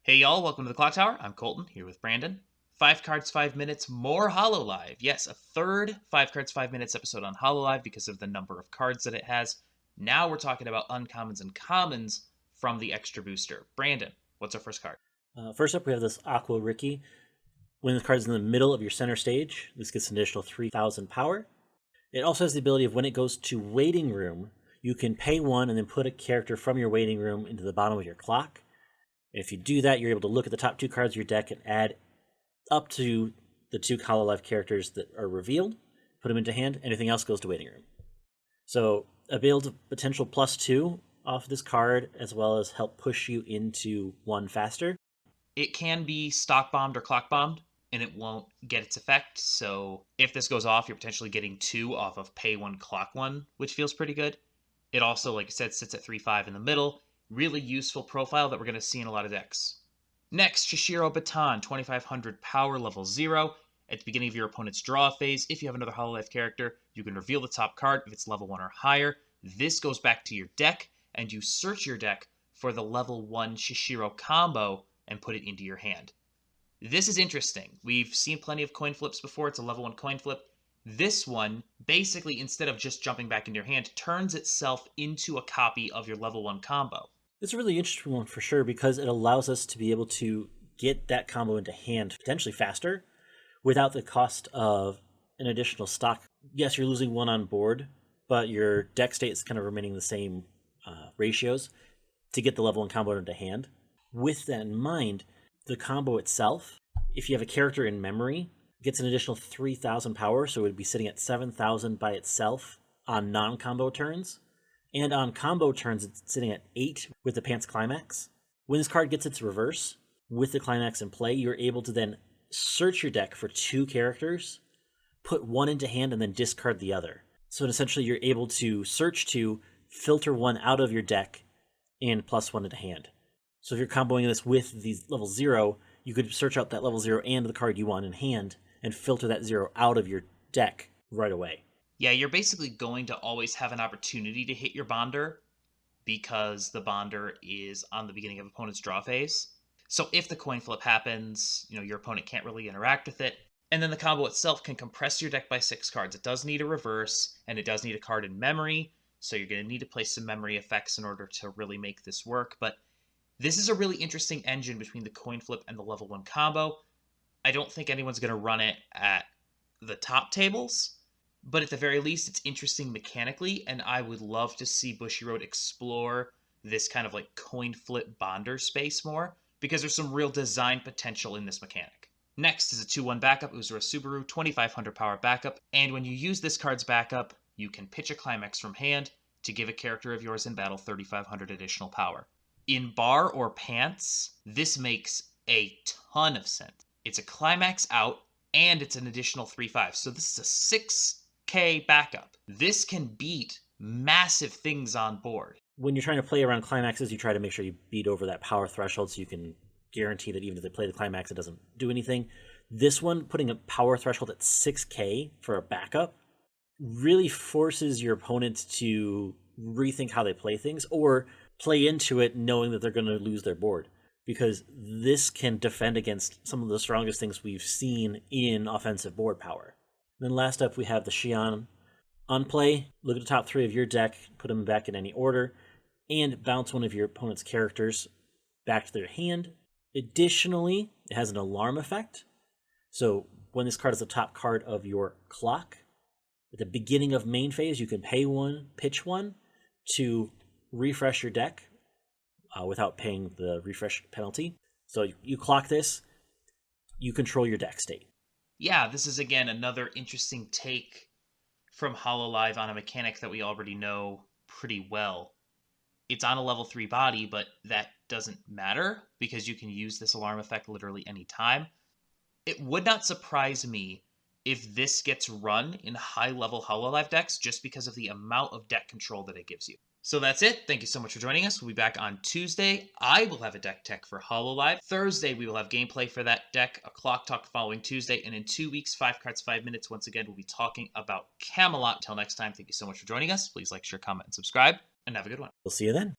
Hey y'all, welcome to the Clock Tower. I'm Colton, here with Brandon. 5 cards, 5 minutes, more Hololive. Yes, a third 5 cards, 5 minutes episode on Hololive because of the number of cards that it has. Now we're talking about uncommons and commons from the extra booster. Brandon, what's our first card? First up, we have this Aquarickey. When the card is in the middle of your center stage, this gets an additional 3,000 power. It also has the ability of when it goes to waiting room, you can pay one and then put a character from your waiting room into the bottom of your clock. If you do that, you're able to look at the top 2 cards of your deck and add up to the 2 Hololive characters that are revealed, put them into hand, anything else goes to waiting room. So a build potential +2 off this card, as well as help push you into 1 faster. It can be stock bombed or clock bombed, and it won't get its effect. So if this goes off, you're potentially getting 2 off of pay 1, clock 1, which feels pretty good. It also, like I said, sits at 3/5 in the middle. Really useful profile that we're going to see in a lot of decks. Next, Shishiro Baton, 2500 power, level 0. At the beginning of your opponent's draw phase, if you have another Hololive character, you can reveal the top card if it's level 1 or higher. This goes back to your deck, and you search your deck for the level 1 Shishiro combo and put it into your hand. This is interesting. We've seen plenty of coin flips before. It's a level 1 coin flip. This one, basically, instead of just jumping back into your hand, turns itself into a copy of your level 1 combo. It's a really interesting one for sure because it allows us to be able to get that combo into hand potentially faster without the cost of an additional stock. Yes, you're losing 1 on board, but your deck state is kind of remaining the same ratios to get the level 1 combo into hand. With that in mind, the combo itself, if you have a character in memory, gets an additional 3,000 power, so it would be sitting at 7,000 by itself on non-combo turns. And on combo turns, it's sitting at 8 with the Pants Climax. When this card gets its reverse, with the Climax in play, you're able to then search your deck for 2 characters, put 1 into hand, and then discard the other. So essentially, you're able to search 2, filter 1 out of your deck, and +1 into hand. So if you're comboing this with the level 0, you could search out that level 0 and the card you want in hand, and filter that 0 out of your deck right away. Yeah, you're basically going to always have an opportunity to hit your Bonder because the Bonder is on the beginning of opponent's draw phase. So if the coin flip happens, your opponent can't really interact with it. And then the combo itself can compress your deck by 6 cards. It does need a reverse, and it does need a card in memory, so you're going to need to play some memory effects in order to really make this work. But this is a really interesting engine between the coin flip and the level 1 combo. I don't think anyone's going to run it at the top tables, but at the very least, it's interesting mechanically, and I would love to see Bushiroad explore this kind of like coin flip Bonder space more, because there's some real design potential in this mechanic. Next is a 2/1 backup, Uzura Subaru, 2500 power backup, and when you use this card's backup, you can pitch a Climax from hand to give a character of yours in battle 3500 additional power. In bar or pants, this makes a ton of sense. It's a Climax out, and it's an additional 3/5, so this is a 6K backup. This can beat massive things on board. When you're trying to play around climaxes, you try to make sure you beat over that power threshold so you can guarantee that even if they play the climax, it doesn't do anything. This one, putting a power threshold at 6K for a backup, really forces your opponent to rethink how they play things or play into it knowing that they're going to lose their board. Because this can defend against some of the strongest things we've seen in offensive board power. Then last up, we have the Xi'an. On play, look at the top 3 of your deck, put them back in any order, and bounce one of your opponent's characters back to their hand. Additionally, it has an alarm effect. So when this card is the top card of your clock, at the beginning of main phase, you can pay 1, pitch 1 to refresh your deck without paying the refresh penalty. So you clock this, you control your deck state. Yeah, this is again another interesting take from Hololive on a mechanic that we already know pretty well. It's on a level 3 body, but that doesn't matter because you can use this alarm effect literally any time. It would not surprise me if this gets run in high-level Hololive decks just because of the amount of deck control that it gives you. So that's it. Thank you so much for joining us. We'll be back on Tuesday. I will have a deck tech for Hololive. Thursday, we will have gameplay for that deck, a clock talk following Tuesday. And in 2 weeks, 5 cards, 5 minutes, once again, we'll be talking about Camelot. Until next time, thank you so much for joining us. Please like, share, comment, and subscribe, and have a good one. We'll see you then.